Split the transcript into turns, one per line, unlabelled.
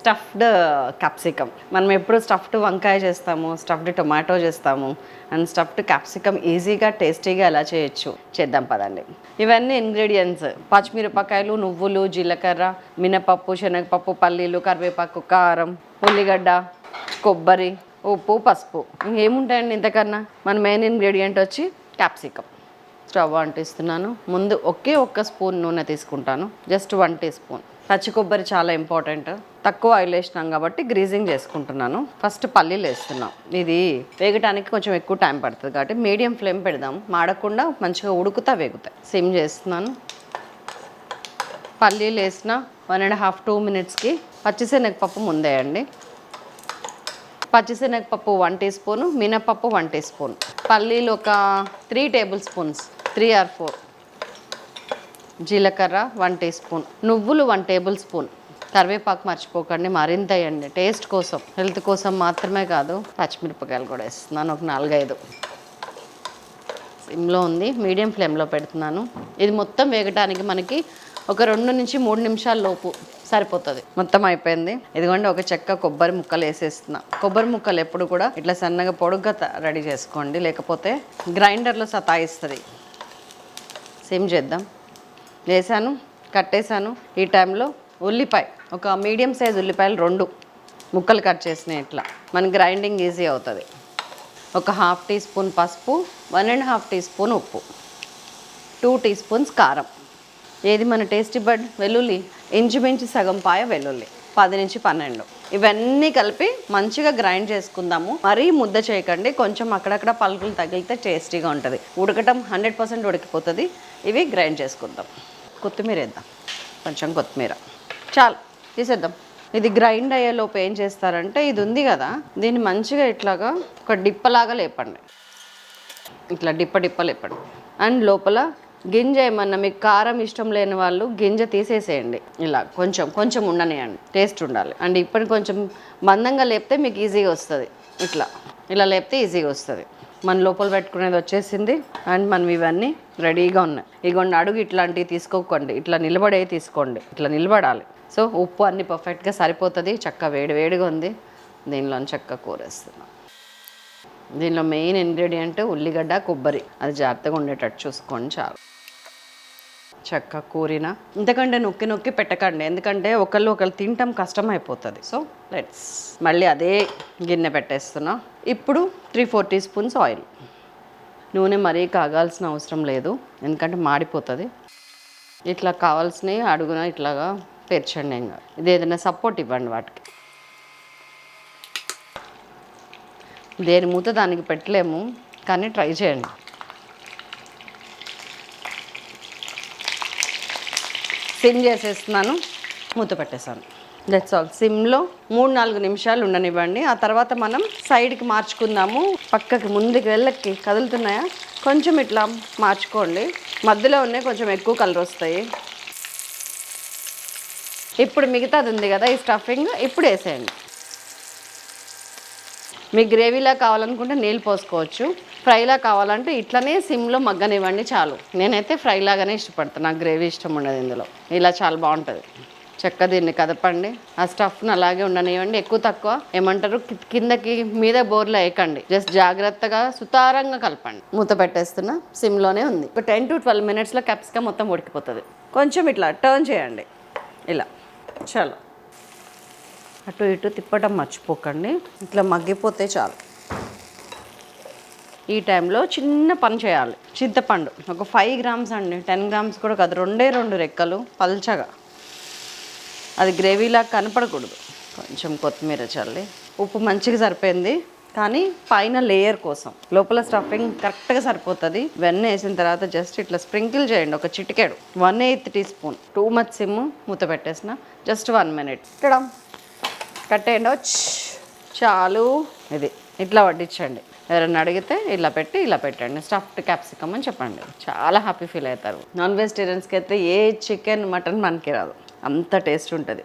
Stuffed capsicum. మనం ఎప్పుడు stuffed వంకాయ చేస్తాము, స్టఫ్డ్ టొమాటో చేస్తాము, అండ్ స్టఫ్డ్ క్యాప్సికమ్ ఈజీగా టేస్టీగా ఎలా చేయొచ్చు చేద్దాం పదండి. ఇవన్నీ ఇంగ్రీడియంట్స్: పచ్చిమిరపకాయలు, నువ్వులు, జీలకర్ర, మినపప్పు, శనగపప్పు, పల్లీలు, కరివేపాకు, కారం, ఉల్లిగడ్డ, కొబ్బరి, ఉప్పు, పసుపు. ఇంకేముంటాయండి ఇంతకన్నా? మన మెయిన్ ఇంగ్రీడియంట్ వచ్చి క్యాప్సికమ్. స్టవ్ అంటిస్తున్నాను. ముందు ఒక్క స్పూన్ నూనె తీసుకుంటాను, జస్ట్ 1 టీ స్పూన్. పచ్చి కొబ్బరి చాలా ఇంపార్టెంట్. తక్కువ ఆయిల్ వేసినాం కాబట్టి గ్రీజింగ్ చేసుకుంటున్నాను. ఫస్ట్ పల్లీలు వేస్తున్నాం. ఇది వేగటానికి కొంచెం ఎక్కువ టైం పడుతుంది కాబట్టి మీడియం ఫ్లేమ్ పెడదాం, మాడకుండా మంచిగా వేగుతాయి. సిమ్ చేస్తున్నాను. పల్లీలు వేసిన 1.5-2 మినిట్స్కి పచ్చిశనగపప్పు ముందేయండి. పచ్చిశనగపప్పు 1 టీ స్పూను, మినపప్పు 1 టీ స్పూన్, పల్లీలు ఒక 3 టేబుల్ స్పూన్స్, 3 or 4, జీలకర్ర 1 టీ స్పూన్, నువ్వులు 1 టేబుల్ స్పూన్, కరివేపాకు మర్చిపోకండి, మరింత వేయండి టేస్ట్ కోసం, హెల్త్ కోసం మాత్రమే కాదు. పచ్చిమిరపకాయలు కూడా వేస్తున్నాను, ఒక 4-5. సిమ్లో ఉంది, మీడియం ఫ్లేమ్లో పెడుతున్నాను. ఇది మొత్తం వేగటానికి మనకి ఒక 2 నుంచి 3 నిమిషాల లోపు సరిపోతుంది. మొత్తం అయిపోయింది. ఇదిగోండి ఒక చెక్క కొబ్బరి ముక్కలు వేసేస్తున్నా. కొబ్బరి ముక్కలు ఎప్పుడు కూడా ఇట్లా సన్నగా పొడుగ్గా రెడీ చేసుకోండి, లేకపోతే గ్రైండర్లో సతాయిస్తుంది. సిమ్ చేద్దాం. వేసాను, కట్టేసాను. ఈ టైంలో ఉల్లిపాయ, ఒక మీడియం సైజ్ ఉల్లిపాయలు 2 ముక్కలు కట్ చేసినాయి. ఇట్లా మన గ్రైండింగ్ ఈజీ అవుతుంది. ఒక 1/2 టీ స్పూన్ పసుపు, 1.5 టీ స్పూన్ ఉప్పు, 2 టీ స్పూన్స్ కారం. ఏది మన టేస్టీ బడ్ వెల్లుల్లి, ఇంచుమించు సగం పాయ వెల్లుల్లి, 10 నుంచి 12. ఇవన్నీ కలిపి మంచిగా గ్రైండ్ చేసుకుందాము. మరీ ముద్ద చేయకండి, కొంచెం అక్కడక్కడ పలుకులు తగిలితే టేస్టీగా ఉంటుంది. ఉడకటం 100% ఉడికిపోతుంది. ఇవి గ్రైండ్ చేసుకుందాం. కొత్తిమీర వేద్దాం, కొంచెం కొత్తిమీర చాలు, తీసేద్దాం. ఇది గ్రైండ్ అయ్యేలోపు ఏం చేస్తారంటే, ఇది ఉంది కదా, దీన్ని మంచిగా ఇట్లాగా ఒక డిప్పలాగా లేపండి. ఇట్లా డిప్ప లేపండి. అండ్ లోపల గింజ ఏమన్నా మీకు కారం ఇష్టం లేని వాళ్ళు గింజ తీసేసేయండి. ఇలా కొంచెం ఉండనియండి, టేస్ట్ ఉండాలి. అండ్ ఇప్పుడు కొంచెం మందంగా లేపితే మీకు ఈజీగా వస్తుంది. ఇలా లేపితే ఈజీగా వస్తుంది. మన లోపల పెట్టుకునేది వచ్చేసింది. అండ్ మనం ఇవన్నీ రెడీగా ఉన్నాయి. ఇగోండి, అడుగు ఇట్లాంటివి తీసుకోకండి, ఇట్లా నిలబడే తీసుకోండి, ఇట్లా నిలబడాలి. సో ఉప్పు అన్నీ పర్ఫెక్ట్గా సరిపోతుంది. చక్క వేడిగా ఉంది. దీనిలో చక్క కూరేస్తున్నాం. దీనిలో మెయిన్ ఇంగ్రీడియంట్ ఉల్లిగడ్డ, కొబ్బరి, అది జాగ్రత్తగా ఉండేటట్టు చూసుకోండి చాలు. చక్క కూరిన ఇంతకంటే నొక్కి పెట్టకండి, ఎందుకంటే ఒకళ్ళు తినటం కష్టం అయిపోతుంది. సో లెట్స్ మళ్ళీ అదే గిన్నె పెట్టేస్తున్నా. ఇప్పుడు 3-4 టీ స్పూన్స్ ఆయిల్. నూనె మరీ కాగాల్సిన అవసరం లేదు, ఎందుకంటే మాడిపోతుంది. ఇట్లా కావాల్సినవి అడుగున ఇట్లాగా పేర్చండి. ఇంకా ఇది ఏదైనా సపోర్ట్ ఇవ్వండి వాటికి. దేని మూత దానికి పెట్టలేము, కానీ ట్రై చేయండి. సిమ్ చేసేస్తున్నాను, మూత పెట్టేసాను. That's all. సిమ్లో 3-4 నిమిషాలు ఉండనివ్వండి. ఆ తర్వాత మనం సైడ్కి మార్చుకుందాము. పక్కకి ముందుకు వెళ్ళకి కదులుతున్నాయా, కొంచెం ఇట్లా మార్చుకోండి. మధ్యలో ఉన్నాయి కొంచెం ఎక్కువ కలర్ వస్తాయి. ఇప్పుడు మిగతాది ఉంది కదా ఈ స్టఫింగ్, ఇప్పుడు వేసేయండి. మీకు గ్రేవీలా కావాలనుకుంటే నీళ్ళు పోసుకోవచ్చు, ఫ్రైలా కావాలంటే ఇట్లనే సిమ్లో మగ్గనివ్వండి చాలు. నేనైతే ఫ్రైలాగానే ఇష్టపడతాను, నాకు గ్రేవీ ఇష్టం ఉండదు ఇందులో. ఇలా చాలా బాగుంటుంది. చక్క దీన్ని కదపండి, ఆ స్టఫ్ని అలాగే ఉండనివ్వండి. ఎక్కువ తక్కువ ఏమంటారు, కిందకి మీద బోర్లో వేయకండి, జస్ట్ జాగ్రత్తగా సుతారంగా కలపండి. మూత పెట్టేస్తున్నా, సిమ్లోనే ఉంది. ఒక 10-12 మినిట్స్లో క్యాప్సికమ్ మొత్తం ఉడికిపోతుంది. కొంచెం ఇట్లా టర్న్ చేయండి, ఇలా చాలు. అటు ఇటు తిప్పటం మర్చిపోకండి, ఇట్లా మగ్గిపోతే చాలు. ఈ టైంలో చిన్న పని చేయాలి. చింతపండు ఒక 5 గ్రామ్స్ అండి, 10 గ్రామ్స్ కూడా కాదు, 2 రెక్కలు పల్చగా, అది గ్రేవీలా కనపడకూడదు. కొంచెం కొత్తిమీర చల్లి, ఉప్పు మంచిగా సరిపోయింది, కానీ పైన లేయర్ కోసం. లోపల స్టఫింగ్ కరెక్ట్గా సరిపోతుంది. ఇవన్నీ వేసిన తర్వాత జస్ట్ ఇట్లా స్ప్రింకిల్ చేయండి, ఒక చిటికెడు. 1/8 teaspoon. Too much sim, మూత పెట్టేసిన జస్ట్ 1 మినిట్. ఇక్కడ కట్టేయండి, చాలు. ఇది ఇట్లా వడ్డించండి. ఎవరైనా అడిగితే ఇలా పెట్టండి, స్టఫ్డ్ క్యాప్సికమ్ అని చెప్పండి. చాలా హ్యాపీ ఫీల్ అవుతారు. నాన్ వెజిటేరియన్స్కి అయితే ఏ చికెన్ మటన్ మనకి రాదు, అంత టేస్ట్ ఉంటుంది.